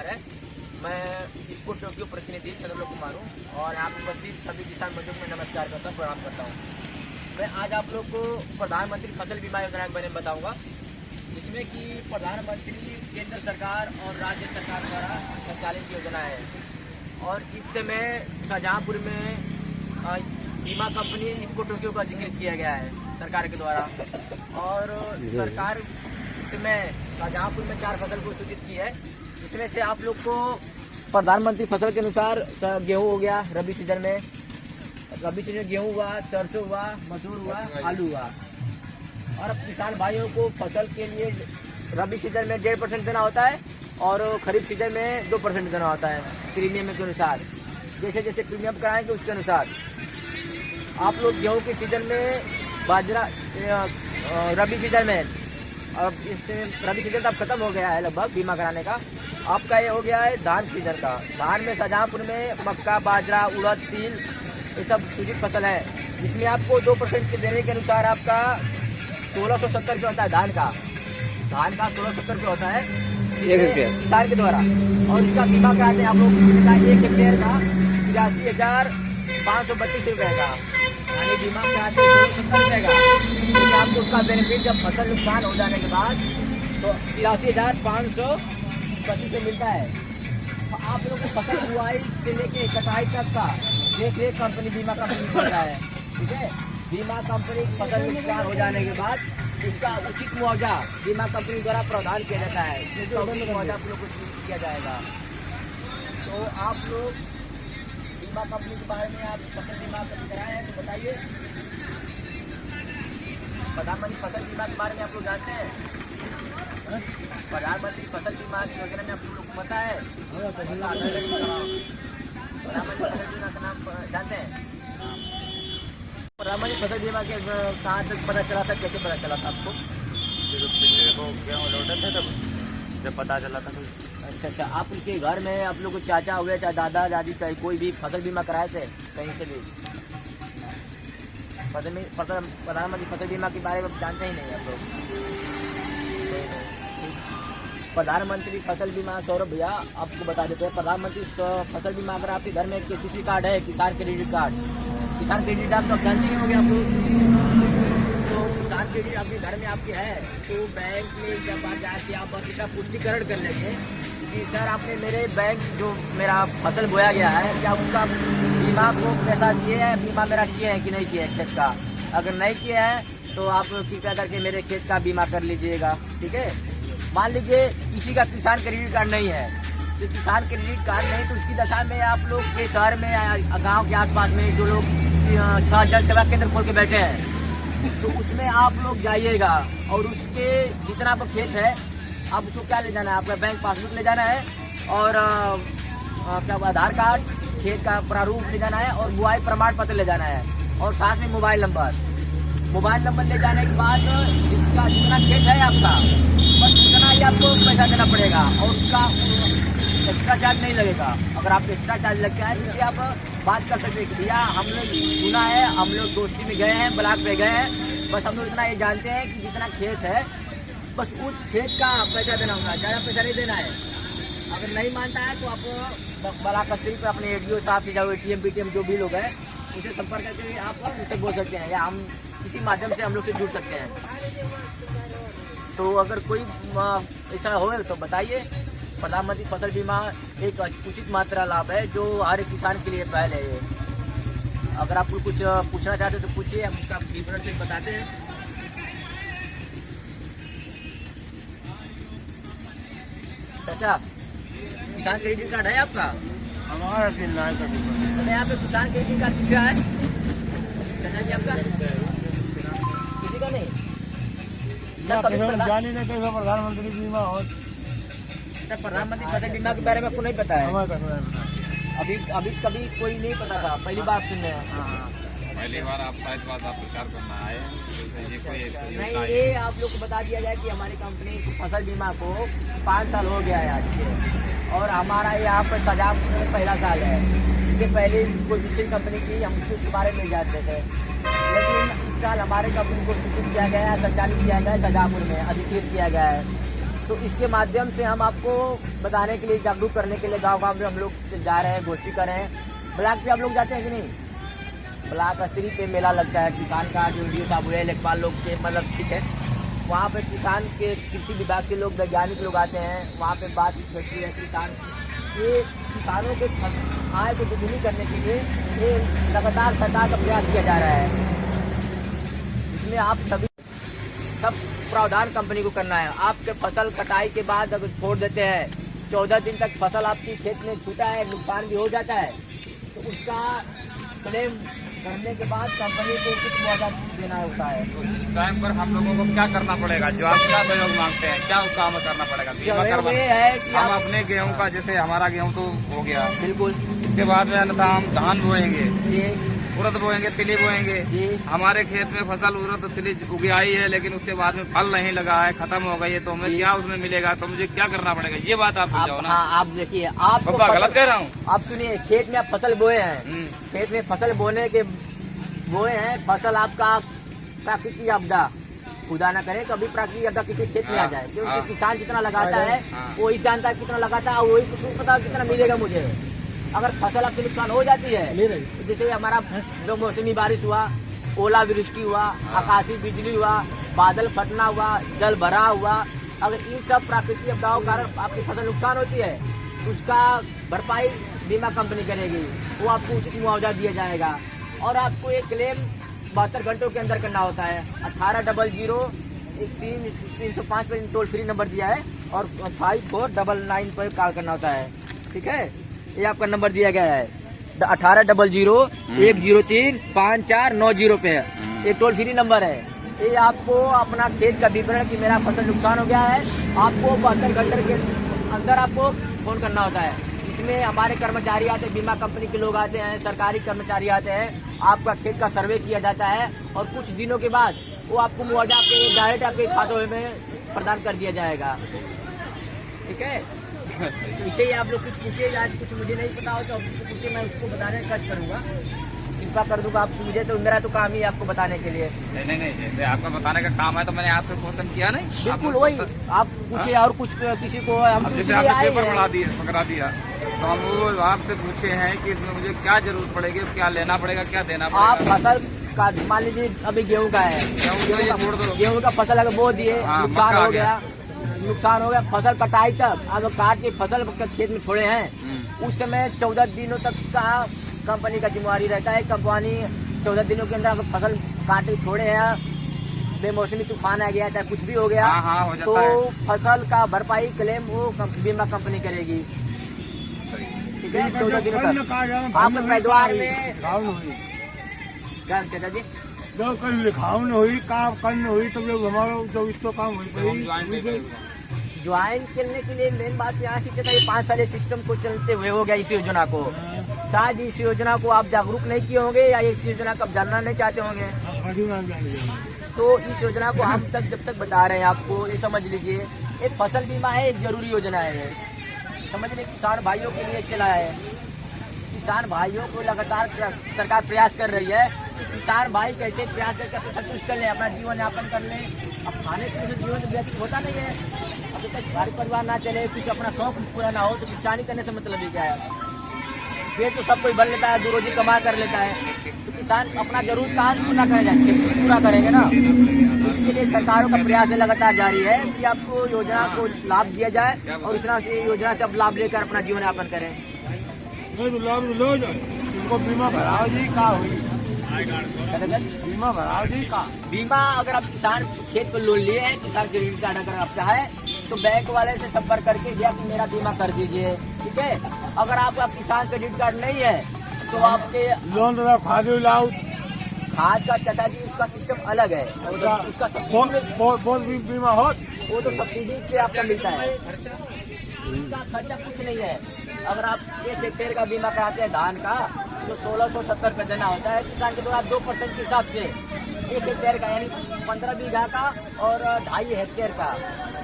कुमार है। मैं इफको टोक्यो प्रतिनिधि चंद्रलोक कुमार हूँ और यहाँ पर उपस्थित सभी किसान बंधुओं को मैं नमस्कार करता हूँ, प्रणाम करता हूँ। मैं आज आप लोग को प्रधानमंत्री फसल बीमा योजना के बारे में बताऊँगा, जिसमें कि प्रधानमंत्री केंद्र सरकार और राज्य सरकार द्वारा संचालित योजना है। और इस समय शाहजहाँपुर में बीमा कंपनी इफको टोक्यो का जिक्र किया गया है सरकार के द्वारा। और सरकार इसमें शाहजहाँपुर में 4 फसल को सूचित की है, जिसमें से आप लोग को प्रधानमंत्री फसल के अनुसार गेहूँ हो गया, रबी सीजन में गेहूँ हुआ, सरसों हुआ, मसूर हुआ, आलू हुआ। और अब किसान भाइयों को फसल के लिए रबी सीजन में 1.5% देना होता है और खरीफ सीजन में 2% देना होता है प्रीमियम के अनुसार। जैसे जैसे प्रीमियम कराएंगे उसके अनुसार आप लोग गेहूं के सीजन में बाजरा, रबी सीजन में, अब इस रबी सीजन तो अब खत्म हो गया है लगभग बीमा कराने का। आपका ये हो गया है धान सीजन का। धान में शाहजहाँपुर में मक्का, बाजरा, उड़द, तिल ये सब सूचित फसल है, जिसमें आपको 2% के देने के अनुसार आपका 1670 रुपये होता है। धान का 1670 रुपये होता है किसान के द्वारा। और इसका बीमा कराते हैं आप लोग 1 हेक्टेयर का 83,532 रुपये का, यानी बीमा कराते हैं 1670 रुपये का। तो आपको उसका बेनिफिट जब फसल नुकसान हो जाने के बाद तो 83,532 मिलता है। तो आप लोगों को फसल बुआई से लेके कटाई तक का देख कंपनी बीमा कंपनी करता है, ठीक है। बीमा कंपनी फसल नुकसान हो जाने के बाद उसका उचित मुआवजा बीमा कंपनी द्वारा प्रदान किया जाता है, जिसका उचित मुआवजा आप लोग को किया जाएगा। तो आप लोग बीमा कंपनी के बारे में आप फसल बीमा कभी कराए हैं तो बताइए। प्रधानमंत्री फसल बीमा के बारे में आप लोग जानते हैं? प्रधानमंत्री फसल बीमा योजना में आप लोग को पता है? प्रधानमंत्री फसल बीमा का नाम जानते हैं? प्रधानमंत्री फसल बीमा के कहाँ तक पता चला था, कैसे पता चला था आपको? जब पता चला था। अच्छा, आप उनके घर में आप लोग को चाचा हुए, चाहे दादा दादी, चाहे कोई भी फसल बीमा कराए थे कहीं से भी? प्रधानमंत्री फसल बीमा के बारे में जानते ही नहीं आप लोग। प्रधानमंत्री फसल बीमा, सौरभ भैया आपको बता देते हैं। प्रधानमंत्री फसल बीमा अगर आपके घर में KCC कार्ड है, किसान क्रेडिट कार्ड, किसान क्रेडिट कार्ड तो आप जानते ही होंगे आप लोग। तो किसान क्रेडिट आपके घर में आपके है तो बैंक में जब आप जाके आप बस इसका पुष्टिकरण कर लेंगे कि सर आपने मेरे बैंक जो मेरा फसल बोया गया है क्या उसका बीमा को पैसा दिए है, बीमा मेरा किए हैं कि नहीं किए है खेत का। अगर नहीं किए हैं तो आप कृपया करके मेरे खेत का बीमा कर लीजिएगा, ठीक है। मान लीजिए किसी का किसान क्रेडिट कार्ड नहीं है, तो किसान क्रेडिट कार्ड नहीं तो उसकी दशा में आप लोग के शहर में या गाँव के आसपास में जो लोग जल सेवा केंद्र खोल के बैठे हैं तो उसमें आप लोग जाइएगा और उसके जितना आपका खेत है आप उसको क्या ले जाना है, आपका बैंक पासबुक ले जाना है और क्या आधार कार्ड, खेत का प्रारूप ले जाना है और बुआई प्रमाण पत्र ले जाना है और साथ में मोबाइल नंबर ले जाने के बाद इसका जितना खेत है आपका बस उतना ही आपको पैसा देना पड़ेगा और उसका एक्स्ट्रा चार्ज नहीं लगेगा। अगर आपको एक्स्ट्रा चार्ज लगता है तो आप बात कर सकते हैं कि भैया हम लोग सुना है, हम लोग दोस्ती में गए हैं, ब्लॉक पे गए हैं, बस हम लोग इतना ये जानते हैं कि जितना खेत है बस उस खेत का पैसा देना होगा, ज़्यादा पैसा नहीं देना है। अगर नहीं मानता है तो आप ब्लॉक कस्टडी पर अपने ADO साहब से जाओ, ATM BTM जो भी लोग हैं उसे संपर्क करके आप उनसे बोल सकते हैं या हम किसी माध्यम से हम लोग से जुड़ सकते हैं। तो अगर कोई ऐसा हो तो बताइए। प्रधानमंत्री फसल बीमा एक उचित मात्रा लाभ है जो हर एक किसान के लिए पहल है ये। अगर आपको कुछ पूछना चाहते हो तो पूछिए, हम उसका विवरण से बताते हैं। चाचा, किसान क्रेडिट कार्ड है आपका? हमारा यहाँ पे किसान क्रेडिट कार्ड किसका है चाचा जी? आपका किसी का नहीं? जानी नहीं कैसे प्रधानमंत्री बीमा हो। प्रधानमंत्री फसल बीमा के बारे में आपको नहीं पता है? अभी कभी कोई नहीं पता था, पहली बार सुन रहे हैं। पहली बार आप शायद बात आप प्रचार करना आए नहीं, ये आप लोग को बता दिया जाए कि हमारी कंपनी फसल बीमा को 5 साल हो गया है आज के, और हमारा यहाँ पर शाहजहाँपुर में पहला साल है। इससे पहले कोई दूसरी कंपनी की हम उसके बारे में जानते थे, लेकिन इस साल हमारे कंपनी को सूचित किया गया है, संचालित किया गया है, शाहजहाँपुर में अधिकृत किया गया है। तो इसके माध्यम से हम आपको बताने के लिए, जागरूक करने के लिए गांव-गांव में हम लोग जा रहे हैं, गोष्ठी कर रहे हैं। ब्लॉक पे आप लोग जाते हैं कि नहीं? ब्लॉक स्त्री पे मेला लगता है किसान का, जो वीडियो साहब हुए लेखपाल लोग के, मतलब ठीक है, वहाँ पे किसान के कृषि विभाग के लोग, वैज्ञानिक लोग आते हैं, वहाँ पे बात होती है किसानों के आय को दुगुनी करने के लिए ये लगातार सरकार का प्रयास किया जा रहा है। इसमें आप सब प्रावधान कंपनी को करना है। आपके फसल कटाई के बाद अगर छोड़ देते हैं 14 दिन तक फसल आपकी खेत में छूटा है, नुकसान भी हो जाता है, तो उसका क्लेम करने के बाद कंपनी को कुछ मुआवजा देना होता है। तो इस टाइम पर हम लोगों को क्या करना पड़ेगा? जो आप क्या सहयोग मांगते हैं, क्या काम करना पड़ेगा? बीमा करवाना है कि हम अपने गेहूं का, जैसे हमारा गेहूं तो हो गया, बिल्कुल, इसके बाद में अन्यथा हम धान बोएंगे, उड़द बोएंगे, तिली बोएंगे। हमारे खेत में फसल उड़द तिली उगी आई है, लेकिन उसके बाद में फल नहीं लगा है, खत्म हो गई है, तो हमें क्या उसमें मिलेगा? तो मुझे क्या करना पड़ेगा? ये बात आप समझाओ ना। हाँ, आप देखिए, आप गलत कह रहा हूँ? आप सुनिए, खेत में आप फसल बोए हैं, खेत में फसल बोए हैं, फसल आपका प्राकृतिक आपदा, खुदा ना करे कभी प्राकृतिक आपदा किसी खेत में आ जाए, क्योंकि किसान जितना लगाता है वो इस जानता है कितना लगाता है, वही कुछ पता कितना मिलेगा मुझे। अगर फसल आपकी नुकसान हो जाती है, तो जैसे हमारा जो मौसमी बारिश हुआ, ओलावृष्टि हुआ, आकाशीय बिजली हुआ, बादल फटना हुआ, जल भरा हुआ, अगर इन सब प्राकृतिक आपदाओं के कारण आपकी फसल नुकसान होती है, उसका भरपाई बीमा कंपनी करेगी, वो आपको उचित मुआवजा दिया जाएगा। और आपको एक क्लेम 72 घंटों के अंदर करना होता है। 1800 305 पर टोल फ्री नंबर दिया है, और 5499 पर कॉल करना होता है। ठीक है, ये आपका नंबर दिया गया है 1800 103 5490 पे है, एक टोल फ्री नंबर है। ये आपको अपना खेत का विवरण कि मेरा फसल नुकसान हो गया है, आपको 72 घंटे के अंदर आपको फोन करना होता है। इसमें हमारे कर्मचारी आते हैं, बीमा कंपनी के लोग आते हैं, सरकारी कर्मचारी आते हैं, आपका खेत का सर्वे किया जाता है, और कुछ दिनों के बाद वो आपको मुआवजा आपके डायरेक्ट आपके खातों में प्रदान कर दिया जाएगा। ठीक है, तो इसे ही आप लोग कुछ पूछिए, आज कुछ मुझे नहीं पता हो तो उसको पूछिए, मैं उसको बताने का कष्ट करूँगा, कृपा कर दूंगा। आप मुझे तो मेरा तो काम ही आपको बताने के लिए। नहीं, जैसे आपका बताने का काम है तो मैंने आपसे क्वेश्चन किया नहीं? बिल्कुल वही, आप पूछिए और कुछ किसी को हम जैसे आपने पेपर पकड़ा दिया तो हम वो आपसे पूछे हैं कि इसमें मुझे क्या जरूरत पड़ेगी, क्या लेना पड़ेगा, क्या देना पड़ेगा? आप फसल का मान लीजिए अभी गेहूं का है, गेहूं का फसल अगर बो दिए, नुकसान हो गया, फसल कटाई तक अब काट के फसल खेत में छोड़े हैं, उस समय 14 दिनों तक का कंपनी का जिम्मेवारी रहता है। कंपनी 14 दिनों के अंदर अगर फसल काट के छोड़े हैं, बेमौसमी तूफान आ गया, चाहे कुछ भी हो गया, हो जाता तो है। फसल का भरपाई क्लेम वो बीमा कंपनी करेगी। ठीक है, 14 दिनों तक आपके पैदावार में चाचा जी जो कल लिखाव न हुई, काम करने हुई, तो जब हमारा जब इसको काम हुई ज्वाइन करने के लिए मेन बात यहाँ की चाचा, ये 5 साल सिस्टम को चलते हुए हो गया इस योजना को, शायद इस योजना को आप जागरूक नहीं किए होंगे, या इस योजना को आप जानना नहीं चाहते होंगे। तो इस योजना को हम तक जब तक बता रहे हैं आपको, ये समझ लीजिए एक फसल बीमा है, एक जरूरी योजना है, समझ लीजिए किसान भाइयों के लिए चला है। किसान भाइयों को लगातार सरकार प्रयास कर रही है कि किसान भाई कैसे प्रयास करके अपने संतुष्ट कर ले, अपना जीवन यापन कर ले। अब खाने पीने से जीवन व्यतीत होता नहीं है, अब तक घर परिवार ना चले, कुछ अपना शौक पूरा ना हो, तो किसानी करने से मतलब ही क्या है? ये तो सब कोई भर लेता है, 2 रोजी कमा कर लेता है, तो किसान अपना जरूरत कहाँ से पूरा करेगा? खेती से पूरा करेंगे ना। इसके लिए सरकारों का प्रयास लगातार जारी है कि आपको योजना को लाभ दिया जाए, और इस योजना से आप लाभ लेकर अपना जीवन यापन करें। लाभ लो जाए, उनको बीमा भराओ जी का हुई, बीमा भराओ जी का। बीमा अगर आप किसान खेत पर लोन लिए हैं, किसान क्रेडिट कार्ड अगर आप चाहे तो बैंक वाले से संपर्क करके भैया कि मेरा बीमा कर दीजिए। ठीक है, अगर आपका किसान क्रेडिट कार्ड नहीं है तो आपके लोन खाद लाओ, खाद का चाचा जी उसका सिस्टम अलग है, उसका सब्सिडी बीमा हो, वो तो सब्सिडी से आपका मिलता है, उसका खर्चा कुछ नहीं है। अगर आप 1 हेक्टेयर का बीमा कराते हैं धान का, तो 1670 रुपये देना होता है किसान के द्वारा 2% के हिसाब से। 1 हेक्टेयर का यानी 15 बीघा का और 2.5 हेक्टेयर का,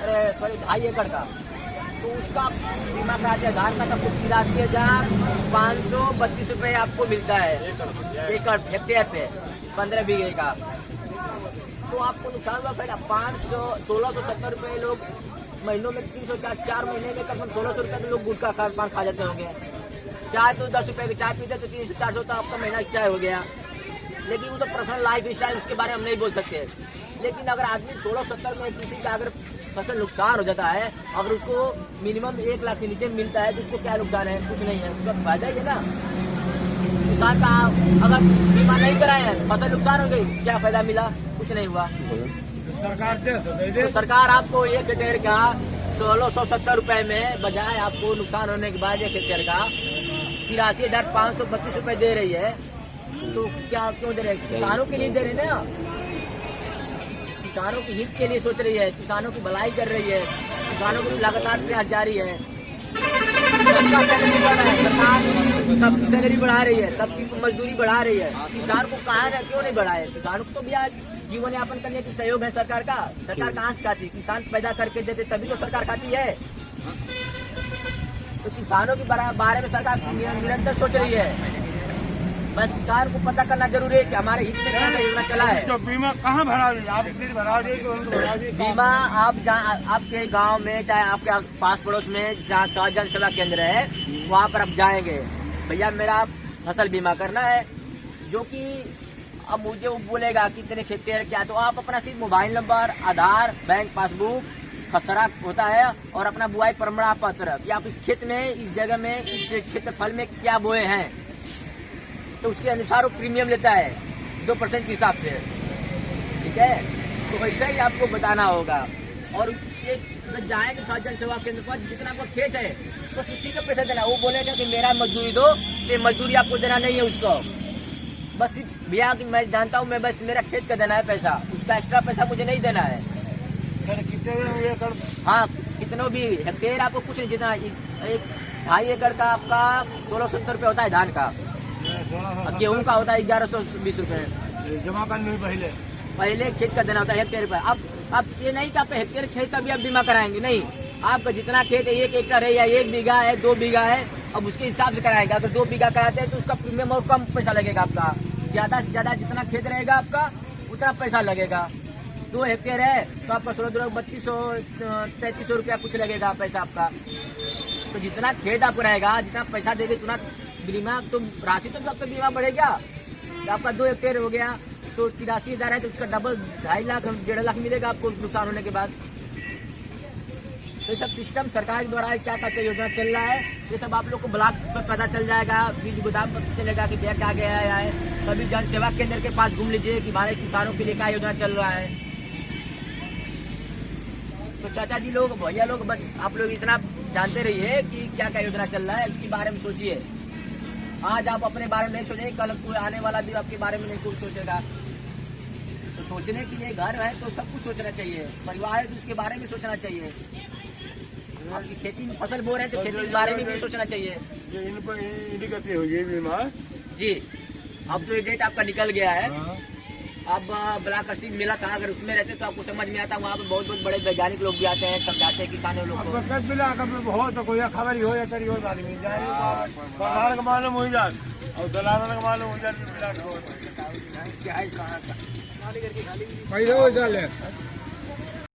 अरे सॉरी 2.5 एकड़ का, तो उसका बीमा कराते हैं धान का, तब 83,532 रुपये आपको मिलता है एकड़ हेक्टेयर पे 15 बीघे का। तो आपको नुकसान हुआ फिर 1670 रुपये लोग महीनों में 300-4 महीने में कम से कम 1600 रुपये के लोग गुटखा पान खा जाते होंगे। चाय तो 10 रुपए की चाय पीते तो 300-400 तो आपका महीना चाय हो गया। लेकिन वो तो पर्सनल लाइफ स्टाइल, उसके बारे में हम नहीं बोल सकते। लेकिन अगर आदमी 16-17 में किसी का अगर फसल नुकसान हो जाता है, अगर उसको मिनिमम 1 लाख से नीचे मिलता है तो उसको क्या नुकसान है? कुछ नहीं है, उसका फायदा ही है ना। किसान का अगर बीमा नहीं कराए हैं, फसल नुकसान हो गई, क्या फायदा मिला? कुछ नहीं हुआ। सरकार तो सरकार आपको 1 हेक्टेयर का 1670 रुपए में बजाय आपको नुकसान होने के बाद 1 हेक्टेयर का 83,532 रुपए दे रही है। तो क्या क्यों दे रहे हैं? किसानों के लिए दे रहे हैं ना, किसानों के हित के लिए सोच रही है, किसानों की भलाई कर रही है, किसानों को लगातार प्रयास जारी है। सबका सैलरी बढ़ रहा है, सरकार सबकी सैलरी बढ़ा रही है, सबकी मजदूरी बढ़ा रही है। किसान को कहाँ है, क्यों नहीं बढ़ाए? किसानों को तो भी आज जीवन यापन करने की सहयोग है सरकार का। सरकार कहाँ से खाती? किसान पैदा करके देते तभी तो सरकार खाती है। तो किसानों के बारे में सरकार निरंतर सोच रही है। बस किसान को पता करना जरूरी है कि हमारे हित में क्या योजना चला है। तो बीमा कहाँ भरा दी? आप भरा दी बीमा आप जहाँ आपके गांव में, चाहे आपके पास पड़ोस में जहाँ जन सेवा केंद्र है, वहाँ पर आप जाएंगे, भैया मेरा फसल बीमा करना है, जो कि अब मुझे वो बोलेगा कितने हेक्टेयर क्या, तो आप अपना सिर्फ मोबाइल नंबर, आधार, बैंक पासबुक, खसरा होता है और अपना बुआई प्रमाण पत्र कि आप इस खेत में, इस जगह में, इस क्षेत्रफल में क्या बोए हैं, तो उसके अनुसार वो प्रीमियम लेता है 2% के हिसाब से। ठीक है, तो वैसा ही आपको बताना होगा। और एक जाएंगे जन सेवा केंद्र पर, जितना आपका खेत है बस उसी का पैसा देना। वो बोलेगा कि मेरा मजदूरी दो, तो मजदूरी आपको देना नहीं है उसको। बस भैया कि मैं जानता हूँ, मैं बस मेरा खेत का देना है पैसा, उसका एक्स्ट्रा पैसा मुझे नहीं देना है। कितने? हाँ, कितनों भी हेक्टेयर आपको कुछ नहीं, जितना 2.5 एकड़ का आपका 1670 रुपये होता है धान का, गेहूं का होता है 1120 रुपये जमा करने पहले खेत का देना होता है हेक्टेयर पर। अब ये नहीं कि आप हेक्टेयर खेत का भी आप बीमा कराएंगे, नहीं, आपका जितना खेत है 1 एकड़ है या 1 बीघा है, 2 बीघा है, अब उसके हिसाब से कराएगा। अगर 2 बीघा कराते हैं तो उसका प्रीमियम और कम पैसा लगेगा आपका। ज्यादा से ज्यादा जितना खेत रहेगा आपका उतना पैसा लगेगा। 2 हेक्टेयर है तो आपका 3200-3300 रुपया कुछ लगेगा पैसा आपका। तो जितना खेत आपको रहेगा, जितना पैसा देंगे उतना बीमा, तो राशि तो आपका बीमा बढ़ेगा। तो आपका 2 हेक्टेयर हो गया तो 83,000 है, तो उसका डबल 2.5 लाख 1.5 लाख मिलेगा आपको नुकसान होने के बाद। तो ये सब सिस्टम सरकार द्वारा क्या क्या योजना चल रहा है, ये सब आप लोग को ब्लॉक पर पता चल जाएगा, बीज गोदाम पर चलेगा कि क्या क्या गया है। कभी जन सेवा केंद्र के पास घूम लीजिए कि हमारे किसानों के लिए क्या योजना चल रहा है। तो चाचा जी लोग, भैया लोग, बस आप लोग इतना जानते रहिए कि क्या क्या योजना चल रहा है, उसके बारे में सोचिए। आज आप अपने बारे में नहीं सोचेंगे, कल कोई आने वाला भी आपके बारे में नहीं कुछ सोचेगा। तो सोचने के लिए घर है तो सब कुछ सोचना चाहिए, परिवार है तो उसके बारे में सोचना चाहिए। आपकी खेती में फसल बो रहे हैं तो खेती के बारे में भी सोचना चाहिए। इन पर गति हो गई बीमा जी। अब तो ये डेट आपका निकल गया है। अब ब्लॉक स्टीम मिला था, अगर उसमें रहते तो आपको समझ में आता। वहाँ पे बहुत बहुत बड़े वैज्ञानिक लोग भी आते हैं, समझाते हैं किसानों लोग को। बहुत कोई खबर हो या करी हो आदमी जाए, सरकार का मालूम हो जाए और दलाल का मालूम हो जाए। पैसा हो जाए